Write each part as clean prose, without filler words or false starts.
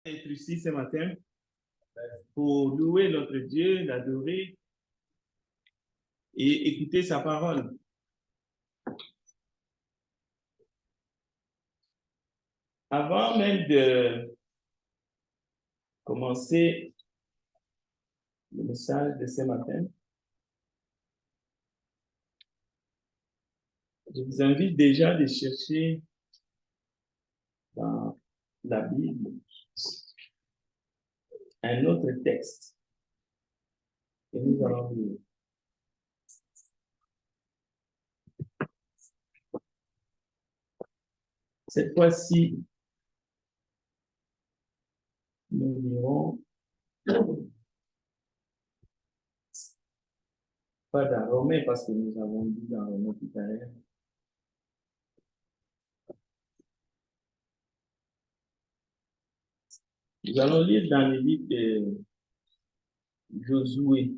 Être ici ce matin pour louer notre Dieu, l'adorer et écouter sa parole. Avant même de commencer le message de ce matin, je vous invite déjà de chercher dans la Bible un autre texte que nous allons lire. Cette fois-ci, nous lirons pas dans Romains parce que nous avons dit dans Romains tout à l'heure. Nous allons lire dans le livre de Josué.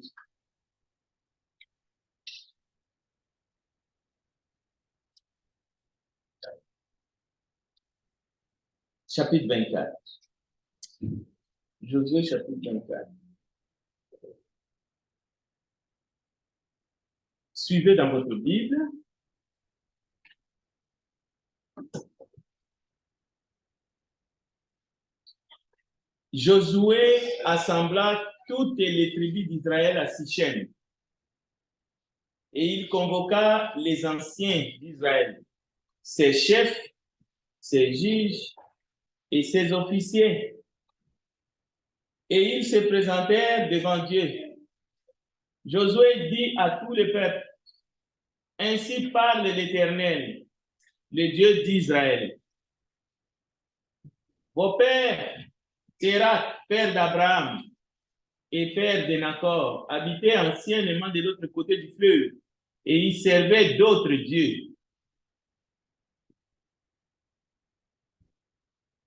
Chapitre 24. Josué, chapitre 24. Suivez dans votre Bible. Josué assembla toutes les tribus d'Israël à Sichem. Et il convoqua les anciens d'Israël, ses chefs, ses juges et ses officiers. Et ils se présentèrent devant Dieu. Josué dit à tout le peuple, « Ainsi parle l'Éternel, le Dieu d'Israël. Vos pères, Térakh, père d'Abraham et père de Nahor, habitaient anciennement de l'autre côté du fleuve et ils servaient d'autres dieux.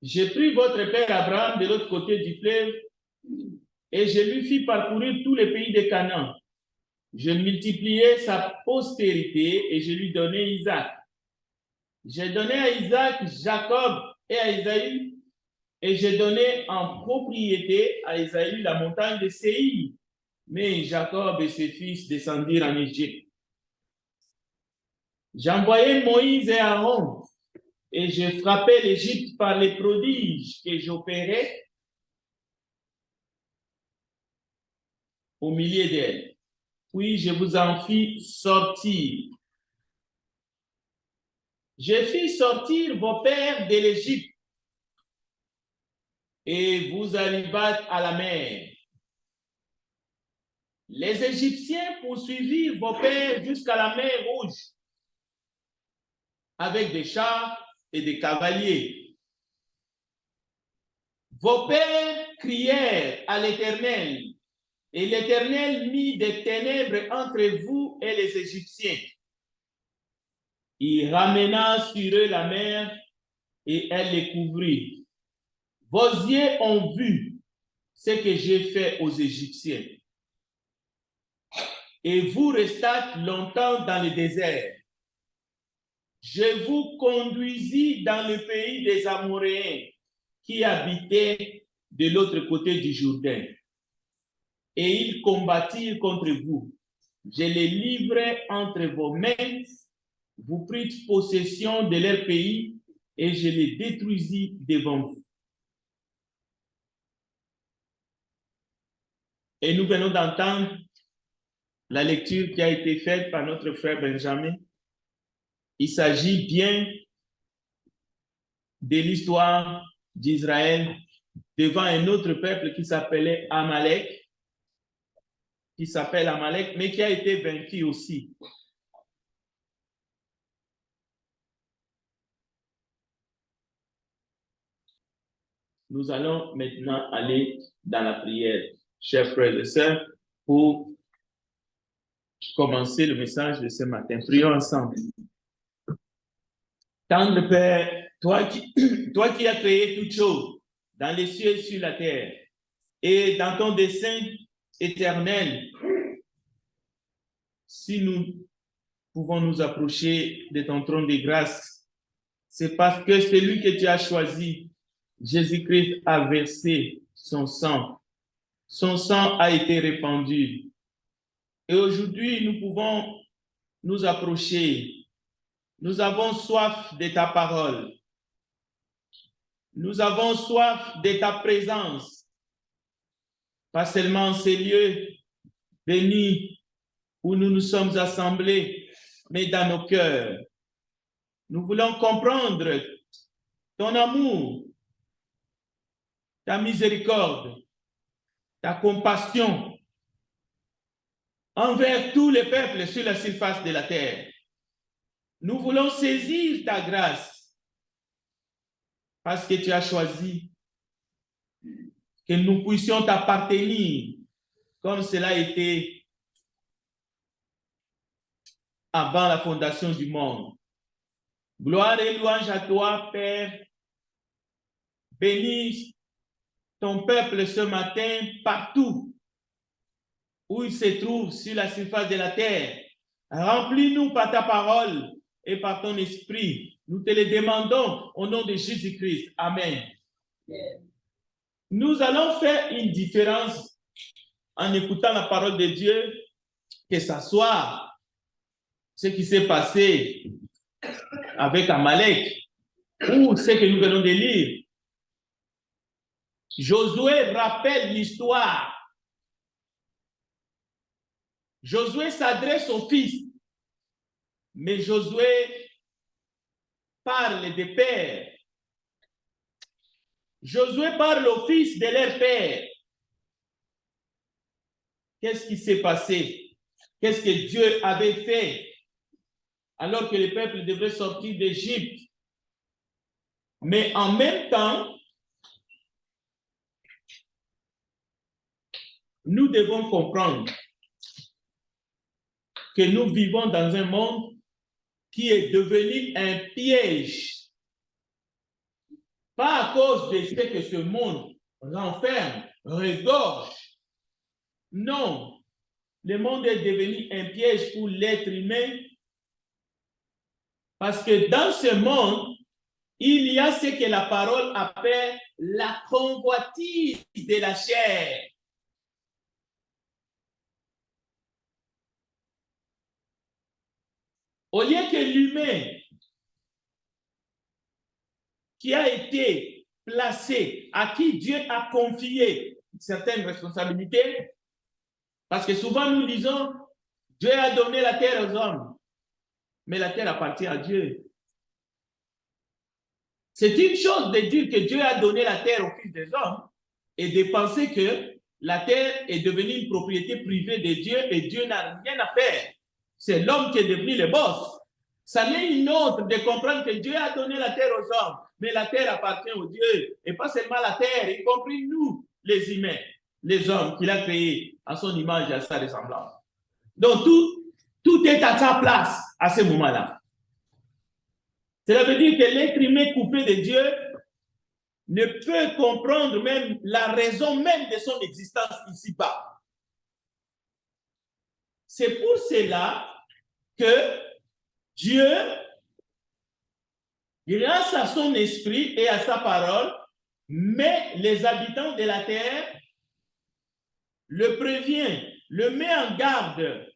J'ai pris votre père Abraham de l'autre côté du fleuve et je lui fis parcourir tout le pays de Canaan. Je multipliai sa postérité et je lui donnai Isaac. J'ai donné à Isaac Jacob et à Isaïe, et j'ai donné en propriété à Isaïe la montagne de Séir. Mais Jacob et ses fils descendirent en Égypte. J'envoyai Moïse et Aaron, et je frappai l'Égypte par les prodiges que j'opérais au milieu d'elle. Puis je vous en fis sortir. Je fis sortir vos pères de l'Égypte, et vous arrivâtes à la mer. Les Égyptiens poursuivirent vos pères jusqu'à la mer Rouge, avec des chars et des cavaliers. Vos pères crièrent à l'Éternel, et l'Éternel mit des ténèbres entre vous et les Égyptiens. Il ramena sur eux la mer, et elle les couvrit. Vos yeux ont vu ce que j'ai fait aux Égyptiens. Et vous restâtes longtemps dans le désert. Je vous conduisis dans le pays des Amoréens qui habitaient de l'autre côté du Jourdain. Et ils combattirent contre vous. Je les livrai entre vos mains. Vous prîtes possession de leur pays et je les détruisis devant vous. Et nous venons d'entendre la lecture qui a été faite par notre frère Benjamin. Il s'agit bien de l'histoire d'Israël devant un autre peuple qui s'appelle Amalek, mais qui a été vaincu aussi. Nous allons maintenant aller dans la prière, chers frères et sœurs, pour commencer le message de ce matin. Prions ensemble. Tendre Père, toi qui as créé toutes choses, dans les cieux et sur la terre, et dans ton dessein éternel, si nous pouvons nous approcher de ton trône de grâce, c'est parce que c'est lui que tu as choisi Jésus-Christ a versé son sang. Son sang a été répandu. Et aujourd'hui, nous pouvons nous approcher. Nous avons soif de ta parole. Nous avons soif de ta présence. Pas seulement en ces lieux bénis où nous nous sommes assemblés, mais dans nos cœurs. Nous voulons comprendre ton amour, ta miséricorde, ta compassion envers tous les peuples sur la surface de la terre. Nous voulons saisir ta grâce parce que tu as choisi que nous puissions t'appartenir comme cela a été avant la fondation du monde. Gloire et louange à toi, Père. Bénis ton peuple ce matin partout où il se trouve sur la surface de la terre. Remplis-nous par ta parole et par ton esprit. Nous te le demandons au nom de Jésus-Christ. Amen. Nous allons faire une différence en écoutant la parole de Dieu, que ce soit ce qui s'est passé avec Amalek ou ce que nous venons de lire. Josué rappelle l'histoire. Josué s'adresse au fils, mais Josué parle des pères. Josué parle au fils de leur père. Qu'est-ce qui s'est passé? Qu'est-ce que Dieu avait fait alors que le peuple devait sortir d'Égypte? Mais en même temps, nous devons comprendre que nous vivons dans un monde qui est devenu un piège. Pas à cause de ce que ce monde renferme, regorge. Non, le monde est devenu un piège pour l'être humain parce que dans ce monde, il y a ce que la parole appelle la convoitise de la chair. Au lieu que l'humain qui a été placé, à qui Dieu a confié certaines responsabilités, parce que souvent nous disons, Dieu a donné la terre aux hommes, mais la terre appartient à Dieu. C'est une chose de dire que Dieu a donné la terre aux fils des hommes et de penser que la terre est devenue une propriété privée de Dieu et Dieu n'a rien à faire. C'est l'homme qui est devenu le boss. Ça n'est une autre de comprendre que Dieu a donné la terre aux hommes, mais la terre appartient au Dieu. Et pas seulement la terre, y compris nous, les humains, les hommes qu'il a créés à son image et à sa ressemblance. Donc tout est à sa place à ce moment-là. Cela veut dire que l'être humain coupé de Dieu ne peut comprendre même la raison même de son existence ici-bas. C'est pour cela que Dieu, grâce à son esprit et à sa parole, met les habitants de la terre, le prévient, le met en garde.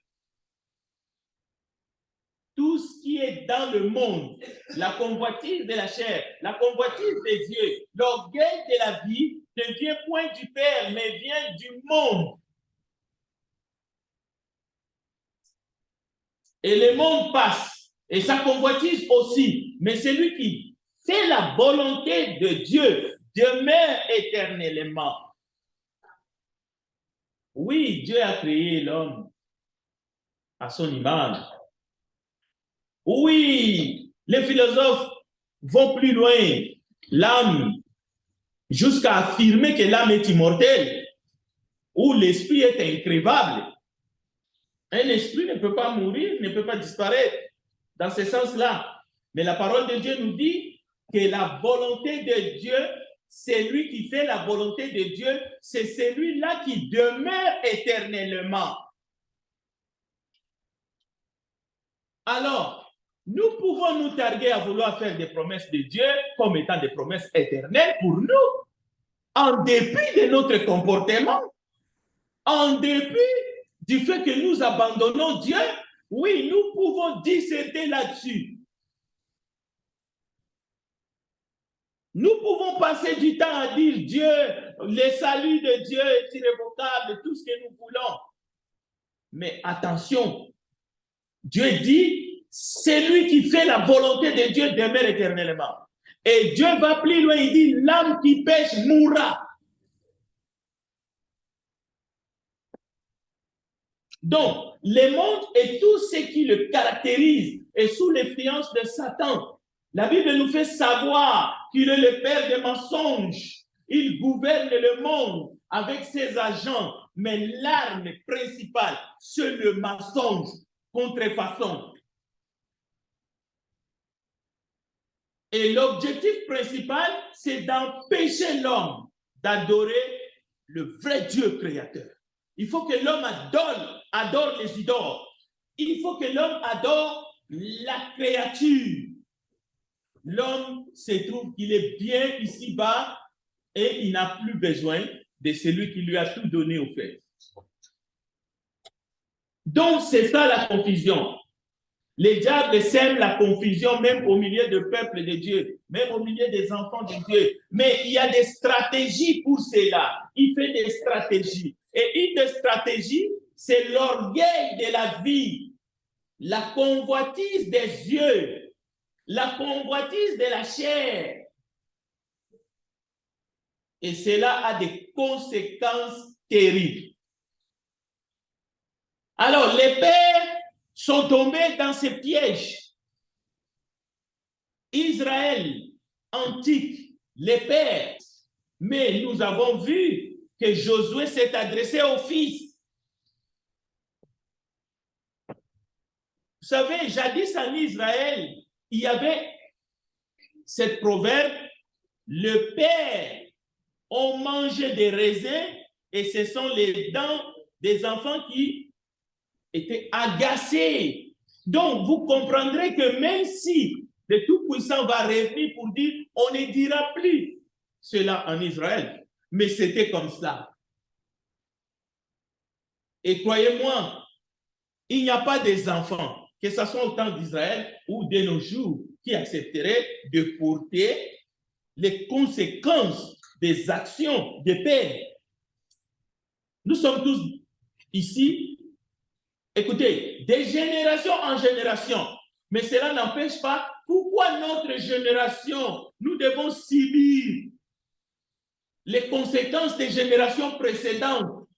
Tout ce qui est dans le monde, la convoitise de la chair, la convoitise des yeux, l'orgueil de la vie ne vient point du Père, mais vient du monde. Et le monde passe, et sa convoitise aussi, mais celui qui fait la volonté de Dieu demeure éternellement. Oui, Dieu a créé l'homme à son image. Oui, les philosophes vont plus loin. L'âme, jusqu'à affirmer que l'âme est immortelle, ou l'esprit est incrévable. Un esprit ne peut pas mourir, ne peut pas disparaître dans ce sens-là. Mais la parole de Dieu nous dit que la volonté de Dieu, c'est lui qui fait la volonté de Dieu, c'est celui-là qui demeure éternellement. Alors, Nous pouvons nous targuer à vouloir faire des promesses de Dieu comme étant des promesses éternelles pour nous, en dépit de notre comportement, en dépit du fait que nous abandonnons Dieu. Oui, nous pouvons disserter là-dessus. Nous pouvons passer du temps à dire Dieu, le salut de Dieu est irrévocable, tout ce que nous voulons. Mais attention, Dieu dit, celui qui fait la volonté de Dieu demeure éternellement. Et Dieu va plus loin, il dit, l'âme qui pêche mourra. Donc, le monde et tout ce qui le caractérise est sous l'influence de Satan. La Bible nous fait savoir qu'il est le père des mensonges. Il gouverne le monde avec ses agents, mais l'arme principale, c'est le mensonge, contrefaçon. Et l'objectif principal, c'est d'empêcher l'homme d'adorer le vrai Dieu créateur. Il faut que l'homme adore les idoles. Il faut que l'homme adore la créature. L'homme se trouve qu'il est bien ici-bas et il n'a plus besoin de celui qui lui a tout donné au fait. Donc, c'est ça la confusion. Les diables sèment la confusion même au milieu du peuple de Dieu, même au milieu des enfants de Dieu. Mais il y a des stratégies pour cela. Il fait des stratégies. Et une des stratégies, c'est l'orgueil de la vie, la convoitise des yeux, la convoitise de la chair. Et cela a des conséquences terribles. Alors, les pères sont tombés dans ces pièges. Israël antique, les pères. Mais nous avons vu que Josué s'est adressé aux fils. Vous savez, jadis en Israël, il y avait cette proverbe, le père ont mangé des raisins et ce sont les dents des enfants qui étaient agacés. Donc, vous comprendrez que même si le Tout-Puissant va revenir pour dire, on ne dira plus cela en Israël, mais c'était comme ça. Et croyez-moi, il n'y a pas des enfants, que ce soit au temps d'Israël ou de nos jours, qui accepteraient de porter les conséquences des actions des pères. Nous sommes tous ici, écoutez, de génération en génération, mais cela n'empêche pas pourquoi notre génération, nous devons subir les conséquences des générations précédentes.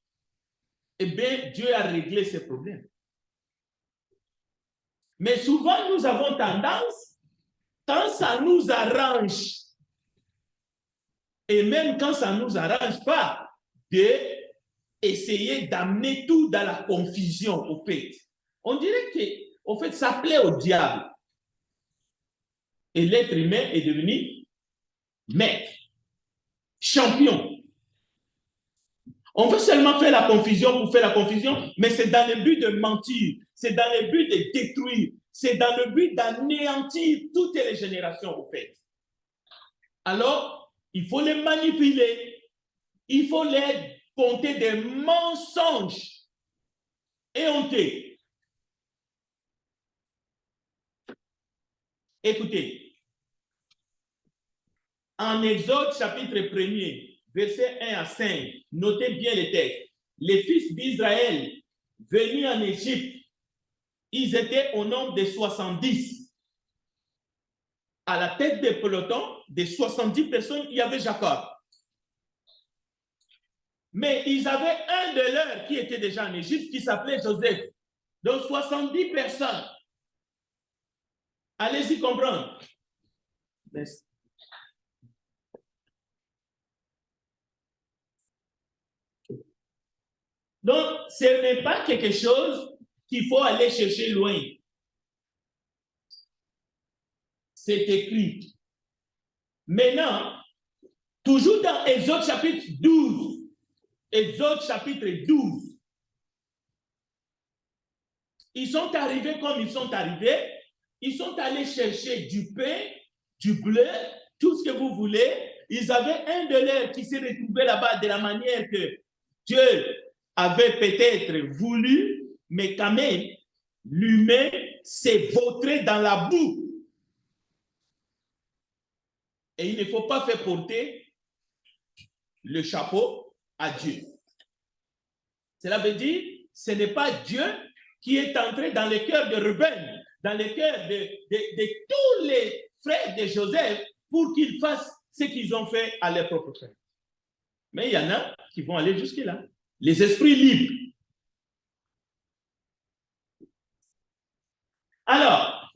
Eh bien, Dieu a réglé ces problèmes. Mais souvent, nous avons tendance, quand ça nous arrange, et même quand ça ne nous arrange pas, d'essayer d'amener tout dans la confusion au fait. On dirait que, au fait, ça plaît au diable. Et l'être humain est devenu maître, champion. On veut seulement faire la confusion pour faire la confusion, mais c'est dans le but de mentir, c'est dans le but de détruire, c'est dans le but d'anéantir toutes les générations au fait. Alors, il faut les manipuler, il faut les compter des mensonges éhontés. Écoutez, en Exode chapitre 1er, versets 1 à 5, notez bien les textes. Les fils d'Israël venus en Égypte, ils étaient au nombre de 70. À la tête des pelotons, de 70 personnes, il y avait Jacob. Mais ils avaient un de leurs qui était déjà en Égypte, qui s'appelait Joseph. Donc 70 personnes. Allez-y comprendre. Merci. Donc, ce n'est pas quelque chose qu'il faut aller chercher loin. C'est écrit. Maintenant, toujours dans Exode chapitre 12, Exode chapitre 12, ils sont arrivés comme ils sont arrivés, ils sont allés chercher du pain, du bleu, tout ce que vous voulez. Ils avaient un de leurs qui s'est retrouvé là-bas de la manière que Dieu avait peut-être voulu, mais quand même, l'humain s'est vautré dans la boue. Et il ne faut pas faire porter le chapeau à Dieu. Cela veut dire, ce n'est pas Dieu qui est entré dans le cœur de Ruben, dans le cœur de tous les frères de Joseph pour qu'ils fassent ce qu'ils ont fait à leur propre frère. Mais il y en a qui vont aller jusque-là. Les esprits libres. Alors,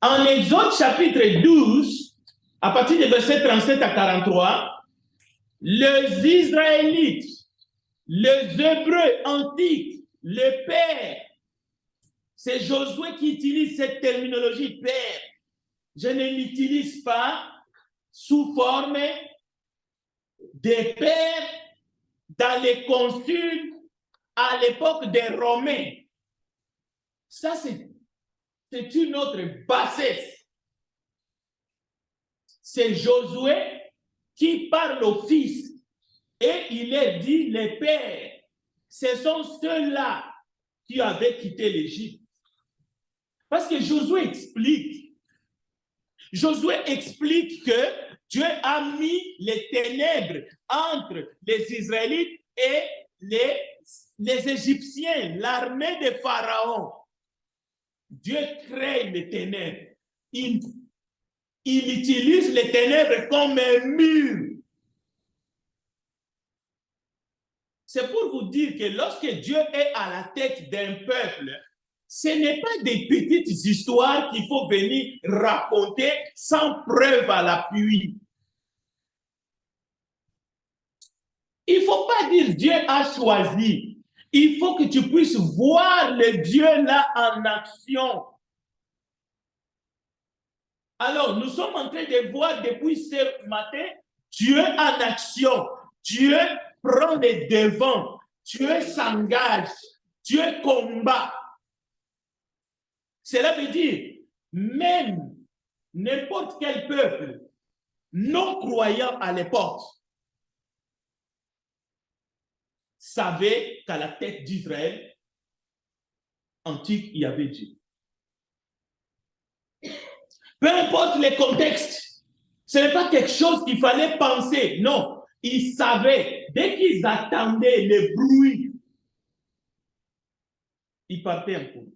en Exode chapitre 12, à partir des versets 37 à 43, les Israélites, les Hébreux antiques, le Père, c'est Josué qui utilise cette terminologie Père. Je ne l'utilise pas sous forme de Père dans les consuls à l'époque des Romains. Ça, c'est une autre bassesse. C'est Josué qui parle aux fils et il leur dit, les pères, ce sont ceux-là qui avaient quitté l'Égypte. Parce que Josué explique que Dieu a mis les ténèbres entre les Israélites et les Égyptiens, l'armée de Pharaon. Dieu crée les ténèbres. Il utilise les ténèbres comme un mur. C'est pour vous dire que lorsque Dieu est à la tête d'un peuple, ce n'est pas des petites histoires qu'il faut venir raconter sans preuve à l'appui. Il ne faut pas dire Dieu a choisi. Il faut que tu puisses voir le Dieu là en action. Alors, nous sommes en train de voir depuis ce matin Dieu en action. Dieu prend les devants. Dieu s'engage. Dieu combat. Cela veut dire, même n'importe quel peuple non croyant à l'époque savait qu'à la tête d'Israël antique, il y avait Dieu. Peu importe les contextes, ce n'est pas quelque chose qu'il fallait penser. Non, ils savaient. Dès qu'ils attendaient le bruit, ils partaient en courant.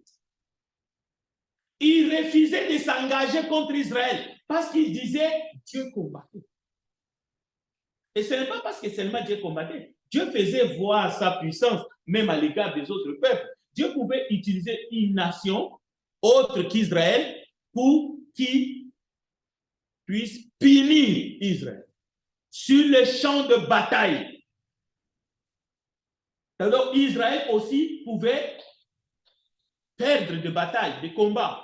Ils refusaient de s'engager contre Israël parce qu'ils disaient Dieu combattait. Et ce n'est pas parce que seulement Dieu combattait. Dieu faisait voir sa puissance, même à l'égard des autres peuples. Dieu pouvait utiliser une nation autre qu'Israël pour qu'il puisse punir Israël sur le champ de bataille. Alors Israël aussi pouvait perdre de bataille, de combat.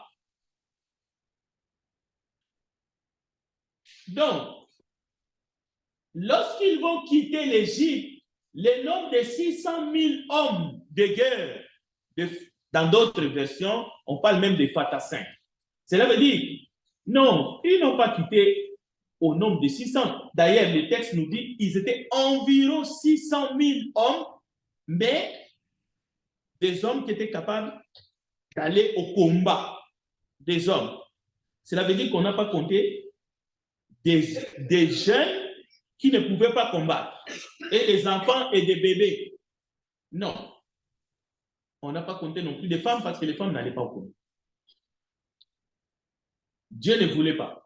Donc, lorsqu'ils vont quitter l'Égypte, le nombre de 600 000 hommes de guerre, dans d'autres versions, on parle même de fantassins. Cela veut dire, non, ils n'ont pas quitté au nombre de 600. D'ailleurs, le texte nous dit qu'ils étaient environ 600 000 hommes, mais des hommes qui étaient capables d'aller au combat. Des hommes. Cela veut dire qu'on n'a pas compté des jeunes qui ne pouvaient pas combattre. Et des enfants et des bébés. Non. On n'a pas compté non plus des femmes parce que les femmes n'allaient pas au combat. Dieu ne voulait pas.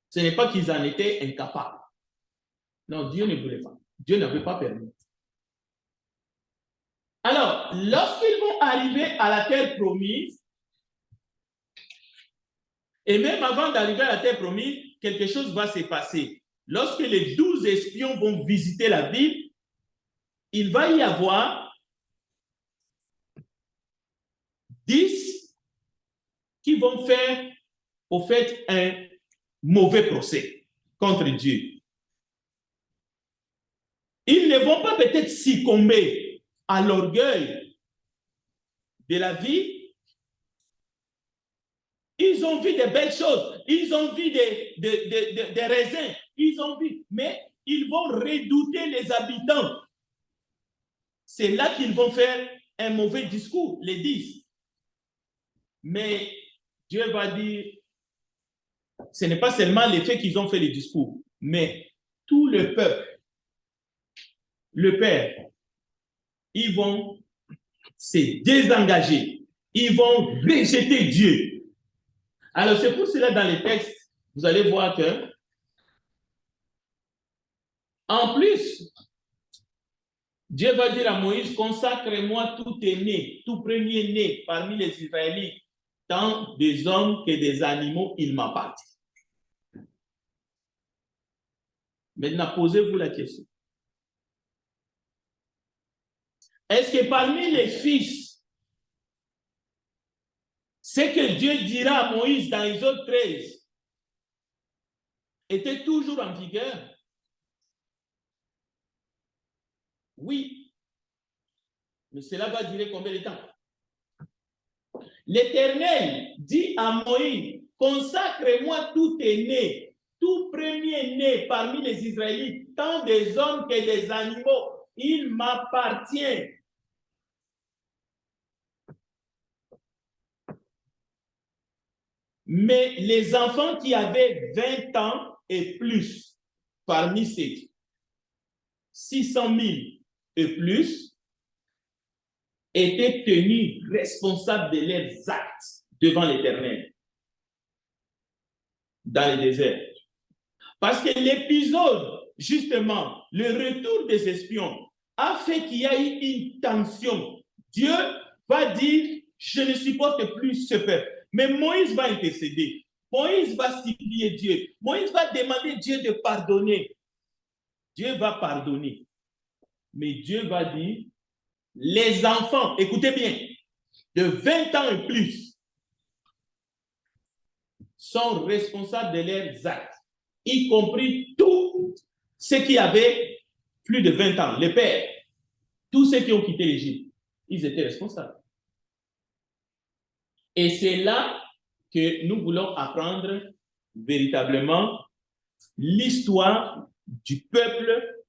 Ce n'est pas qu'ils en étaient incapables. Non, Dieu ne voulait pas. Dieu n'avait pas permis. Alors, lorsqu'ils vont arriver à la terre promise, et même avant d'arriver à la terre promise, quelque chose va se passer. Lorsque les 12 espions vont visiter la ville, il va y avoir 10 qui vont faire, au fait, un mauvais procès contre Dieu. Ils ne vont pas peut-être succomber à l'orgueil de la vie, Ils ont vu des belles choses. Ils ont vu des raisins. Ils ont vu. Mais ils vont redouter les habitants. C'est là qu'ils vont faire un mauvais discours, les 10. Mais Dieu va dire, ce n'est pas seulement les faits qu'ils ont fait le discours, mais tout le peuple, le Père, ils vont se désengager. Ils vont rejeter Dieu. Alors, c'est pour cela, dans les textes, vous allez voir que, en plus, Dieu va dire à Moïse, consacre-moi tout aîné, tout premier-né parmi les Israélites, tant des hommes que des animaux, il m'appartient. Maintenant, posez-vous la question. Est-ce que parmi les fils, ce que Dieu dira à Moïse dans Exode 13 était toujours en vigueur? Oui. Mais cela va durer combien de temps? L'Éternel dit à Moïse, consacre-moi tout aîné, tout premier-né parmi les Israélites, tant des hommes que des animaux, il m'appartient. Mais les enfants qui avaient 20 ans et plus, parmi ces 600 000 et plus, étaient tenus responsables de leurs actes devant l'Éternel dans le désert. Parce que l'épisode, justement, le retour des espions, a fait qu'il y a eu une tension. Dieu va dire, je ne supporte plus ce peuple. Mais Moïse va intercéder. Moïse va supplier Dieu. Moïse va demander Dieu de pardonner. Dieu va pardonner. Mais Dieu va dire, les enfants, écoutez bien, de 20 ans et plus, sont responsables de leurs actes, y compris tous ceux qui avaient plus de 20 ans, les pères, tous ceux qui ont quitté l'Égypte, ils étaient responsables. Et c'est là que nous voulons apprendre véritablement l'histoire du peuple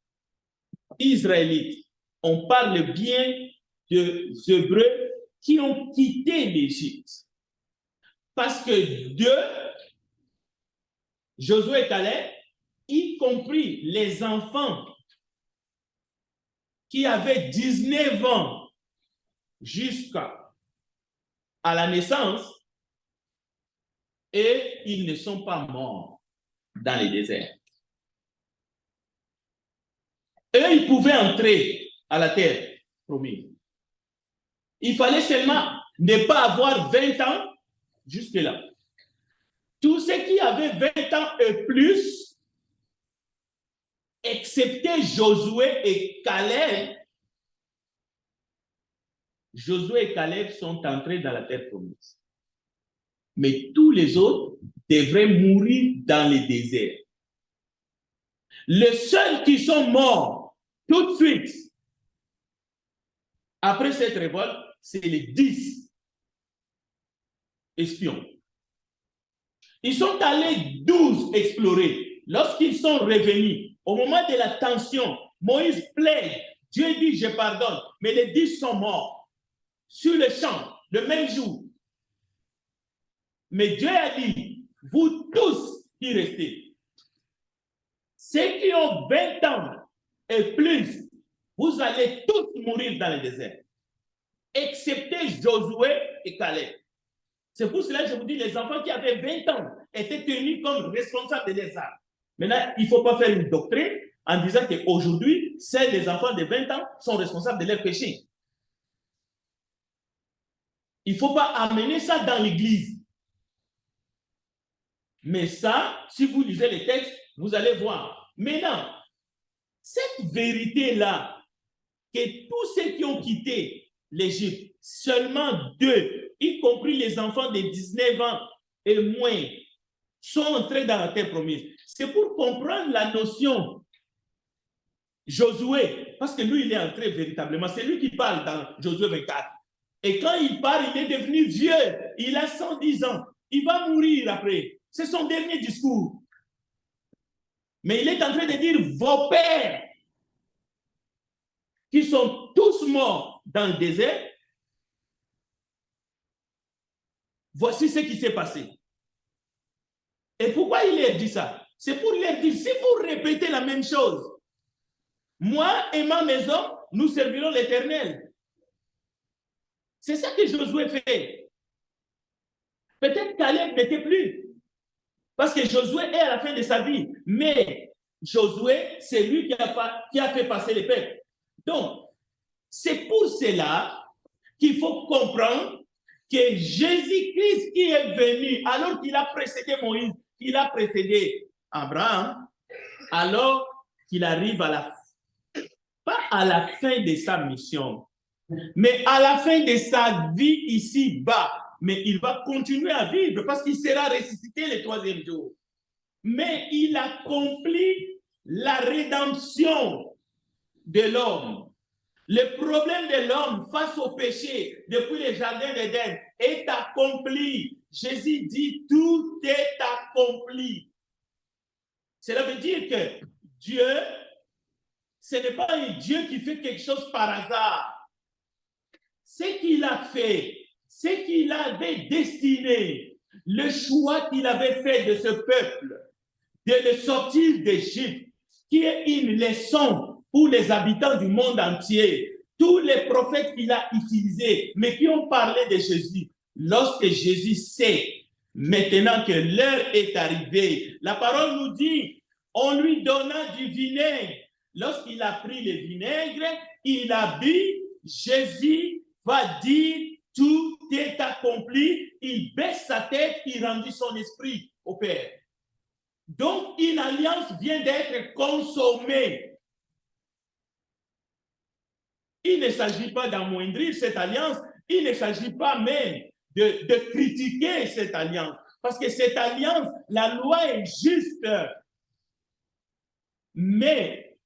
israélite. On parle bien des Hébreux qui ont quitté l'Égypte. Parce que Dieu, Josué et Caleb, y compris les enfants qui avaient 19 ans jusqu'à la naissance, et ils ne sont pas morts dans les déserts. Eux, ils pouvaient entrer à la terre promise. Il fallait seulement ne pas avoir 20 ans jusque-là. Tous ceux qui avaient 20 ans et plus, excepté Josué et Caleb, Josué et Caleb sont entrés dans la terre promise. Mais tous les autres devraient mourir dans les déserts. Les seuls qui sont morts tout de suite après cette révolte, c'est les 10 espions. Ils sont allés 12 explorer. Lorsqu'ils sont revenus, au moment de la tension, Moïse plaide. Dieu dit, je pardonne. Mais les 10 sont morts sur le champ, le même jour. Mais Dieu a dit, vous tous qui restez, ceux qui ont 20 ans et plus, vous allez tous mourir dans le désert, excepté Josué et Caleb. C'est pour cela que je vous dis, les enfants qui avaient 20 ans étaient tenus comme responsables de leurs actes. Maintenant, il ne faut pas faire une doctrine en disant qu'aujourd'hui, seuls les enfants de 20 ans sont responsables de leurs péchés. Il ne faut pas amener ça dans l'Église. Mais ça, si vous lisez les textes, vous allez voir. Maintenant, cette vérité-là, que tous ceux qui ont quitté l'Égypte, seulement 2, y compris les enfants de 19 ans et moins, sont entrés dans la terre promise. C'est pour comprendre la notion Josué, parce que lui, il est entré véritablement. C'est lui qui parle dans Josué 24. Et quand il parle, il est devenu vieux. Il a 110 ans. il va mourir après. C'est son dernier discours. Mais il est en train de dire, vos pères, qui sont tous morts dans le désert, voici ce qui s'est passé. Et pourquoi il leur dit ça? C'est pour leur dire, si vous répétez la même chose, moi et ma maison, nous servirons l'Éternel. C'est ça que Josué fait. Peut-être Caleb n'était plus, parce que Josué est à la fin de sa vie. Mais Josué, c'est lui qui a fait passer les peuples. Donc, c'est pour cela qu'il faut comprendre que Jésus-Christ qui est venu, alors qu'il a précédé Moïse, qu'il a précédé Abraham, alors qu'il arrive à la pas à la fin de sa mission, mais à la fin de sa vie ici-bas. Mais il va continuer à vivre parce qu'il sera ressuscité le troisième jour. Mais il accomplit la rédemption de l'homme. Le problème de l'homme face au péché depuis le jardin d'Éden est accompli. Jésus dit, tout est accompli. Cela veut dire que Dieu, ce n'est pas un Dieu qui fait quelque chose par hasard. Ce qu'il a fait, ce qu'il avait destiné, le choix qu'il avait fait de ce peuple, de le sortir d'Égypte, qui est une leçon pour les habitants du monde entier. Tous les prophètes qu'il a utilisés, mais qui ont parlé de Jésus, lorsque Jésus sait maintenant que l'heure est arrivée, la parole nous dit, on lui donna du vinaigre. Lorsqu'il a pris le vinaigre, il a bu, Jésus va dire, tout est accompli, il baisse sa tête, il rendit son esprit au Père. Donc, une alliance vient d'être consommée. Il ne s'agit pas d'amoindrir cette alliance, il ne s'agit pas même de critiquer cette alliance, parce que cette alliance, la loi est juste, mais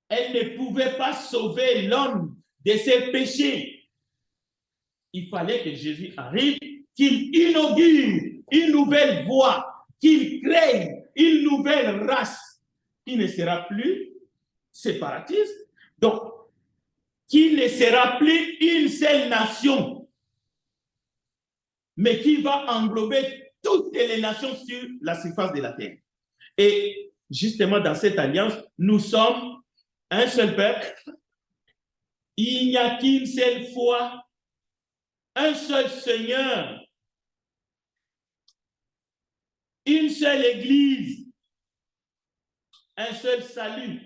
elle ne pouvait pas sauver l'homme de ses péchés. Il fallait que Jésus arrive, qu'il inaugure une nouvelle voie, qu'il crée une nouvelle race qui ne sera plus séparatiste, donc qui ne sera plus une seule nation, mais qui va englober toutes les nations sur la surface de la terre. Et justement, dans cette alliance, nous sommes un seul peuple. Il n'y a qu'une seule foi, un seul Seigneur, une seule Église, un seul salut.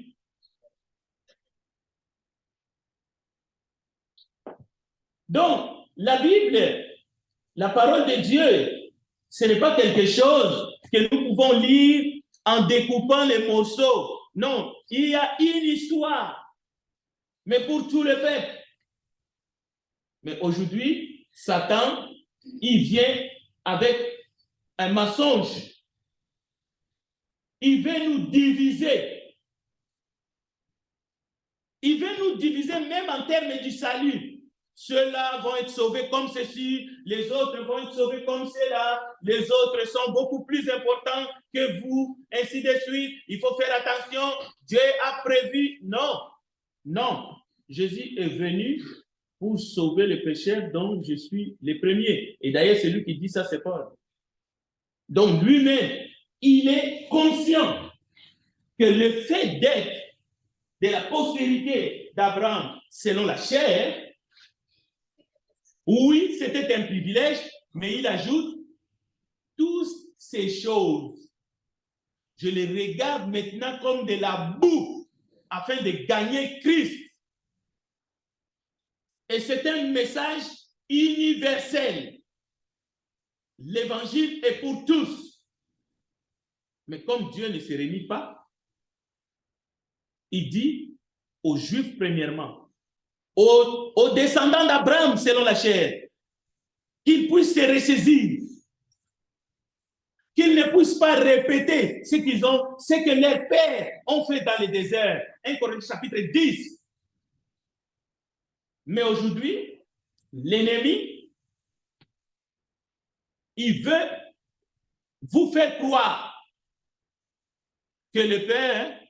Donc, la Bible, la parole de Dieu, ce n'est pas quelque chose que nous pouvons lire en découpant les morceaux. Non, il y a une histoire, mais pour tout le peuple. Mais aujourd'hui, Satan, il vient avec un mensonge. Il veut nous diviser. Il veut nous diviser même en termes du salut. Ceux-là vont être sauvés comme ceci, les autres vont être sauvés comme cela, les autres sont beaucoup plus importants que vous, ainsi de suite. Il faut faire attention, Dieu a prévu. Non, non. Jésus est venu pour sauver les pécheurs dont je suis le premier. Et d'ailleurs, celui qui dit ça, c'est Paul. Donc lui-même, il est conscient que le fait d'être de la postérité d'Abraham selon la chair, oui, c'était un privilège, mais il ajoute toutes ces choses. Je les regarde maintenant comme de la boue afin de gagner Christ. Et c'est un message universel. L'évangile est pour tous. Mais comme Dieu ne se réunit pas, il dit aux Juifs premièrement, aux descendants d'Abraham selon la chair, qu'ils puissent se ressaisir, qu'ils ne puissent pas répéter ce que leurs pères ont fait dans le désert. 1 Corinthiens chapitre 10. Mais aujourd'hui, l'ennemi il veut vous faire croire que le Père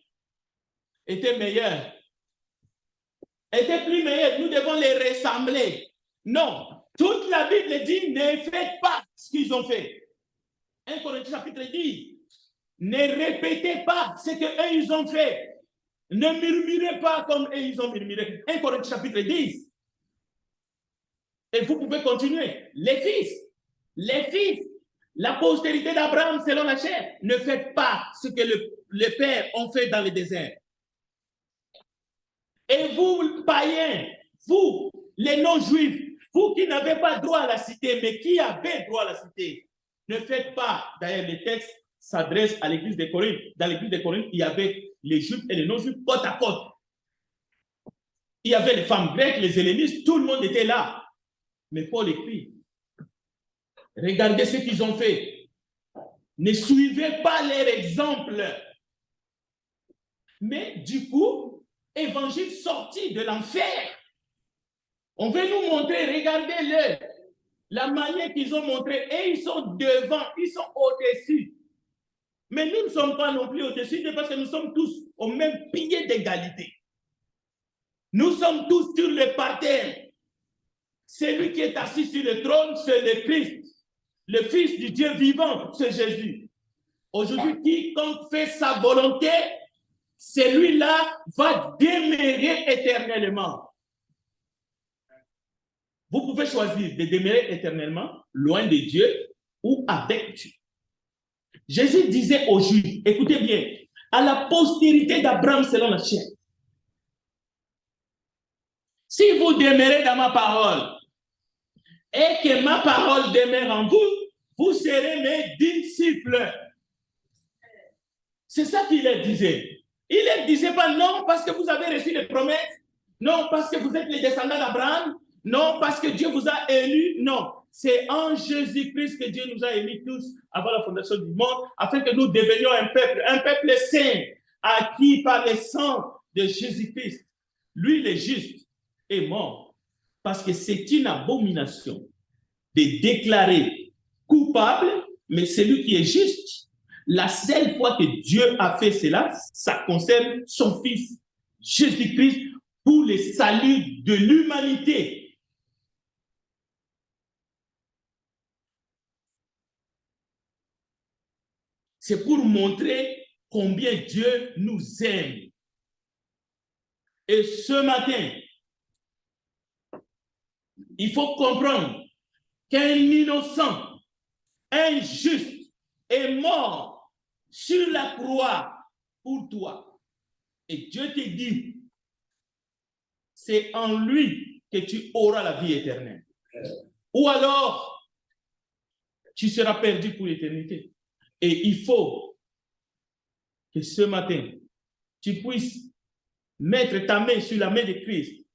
était meilleur, était plus meilleur. Nous devons les ressembler. Non, toute la Bible dit, ne faites pas ce qu'ils ont fait. 1 Corinthiens chapitre 10, ne répétez pas ce qu'eux ils ont fait. Ne murmurez pas comme eux ils ont murmuré. 1 Corinthiens chapitre 10. Et vous pouvez continuer. Les fils, la postérité d'Abraham selon la chair, ne faites pas ce que les pères ont fait dans le désert. Et vous, païens, vous, les non-juifs, vous qui n'avez pas droit à la cité, mais qui avez droit à la cité, ne faites pas. D'ailleurs, le texte s'adresse à l'église de Corinthe. Dans l'église de Corinthe, il y avait les juifs et les non-juifs côte à côte. Il y avait les femmes grecques, les hellénistes, tout le monde était là. Mais Paul écrit, regardez ce qu'ils ont fait. Ne suivez pas leur exemple. Mais du coup, évangile sorti de l'enfer. On veut nous montrer, regardez-le, la manière qu'ils ont montré. Et ils sont devant, ils sont au-dessus. Mais nous ne sommes pas non plus au-dessus parce que nous sommes tous au même pied d'égalité. Nous sommes tous sur le parterre. Celui qui est assis sur le trône, c'est le Christ, le Fils du Dieu vivant, c'est Jésus. Aujourd'hui, quiconque fait sa volonté, celui-là va demeurer éternellement. Vous pouvez choisir de demeurer éternellement loin de Dieu ou avec Dieu. Jésus disait aux Juifs, écoutez bien, à la postérité d'Abraham selon la chair, si vous demeurez dans ma parole, et que ma parole demeure en vous, vous serez mes disciples. C'est ça qu'il leur disait. Il ne leur disait pas non parce que vous avez reçu les promesses, non parce que vous êtes les descendants d'Abraham, non parce que Dieu vous a élus, non. C'est en Jésus-Christ que Dieu nous a élus tous avant la fondation du monde, afin que nous devenions un peuple saint, acquis par le sang de Jésus-Christ. Lui, le juste, est mort. Parce que c'est une abomination de déclarer coupable, mais celui qui est juste, la seule fois que Dieu a fait cela, ça concerne son Fils, Jésus-Christ, pour le salut de l'humanité. C'est pour montrer combien Dieu nous aime. Et ce matin, il faut comprendre qu'un innocent, un juste est mort sur la croix pour toi. Et Dieu te dit, c'est en lui que tu auras la vie éternelle. Ou alors, tu seras perdu pour l'éternité. Et il faut que ce matin, tu puisses mettre ta main sur la main de Christ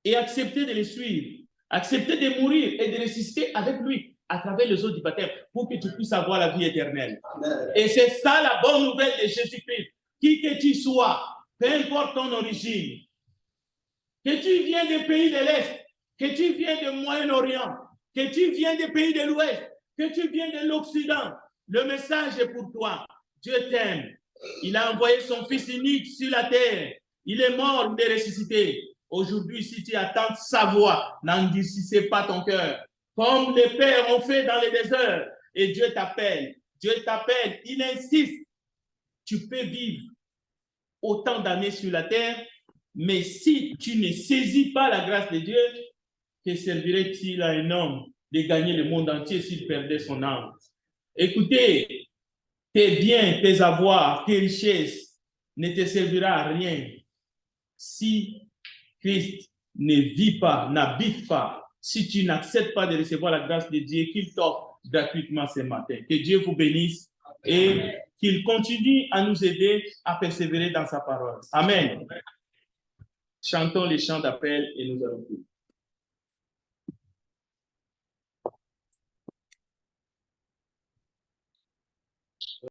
et accepter de le suivre, accepter de mourir et de ressusciter avec lui à travers les eaux du baptême pour que tu puisses avoir la vie éternelle. Amen. Et c'est ça la bonne nouvelle de Jésus-Christ. Qui que tu sois, peu importe ton origine, que tu viennes des pays de l'Est, que tu viennes du Moyen-Orient, que tu viennes des pays de l'Ouest, que tu viennes de l'Occident, le message est pour toi. Dieu t'aime. Il a envoyé son Fils unique sur la terre. Il est mort, il est ressuscité. Aujourd'hui, si tu attends sa voix, n'endurcissez pas ton cœur. Comme les pères ont fait dans les déserts. Et Dieu t'appelle. Dieu t'appelle. Il insiste. Tu peux vivre autant d'années sur la terre, mais si tu ne saisis pas la grâce de Dieu, que servirait-il à un homme de gagner le monde entier s'il perdait son âme? Écoutez, tes biens, tes avoirs, tes richesses ne te servira à rien si Christ ne vit pas, n'habite pas, si tu n'acceptes pas de recevoir la grâce de Dieu qu'il t'offre gratuitement ce matin. Que Dieu vous bénisse et qu'il continue à nous aider à persévérer dans sa parole. Amen. Chantons les chants d'appel et nous allons prier.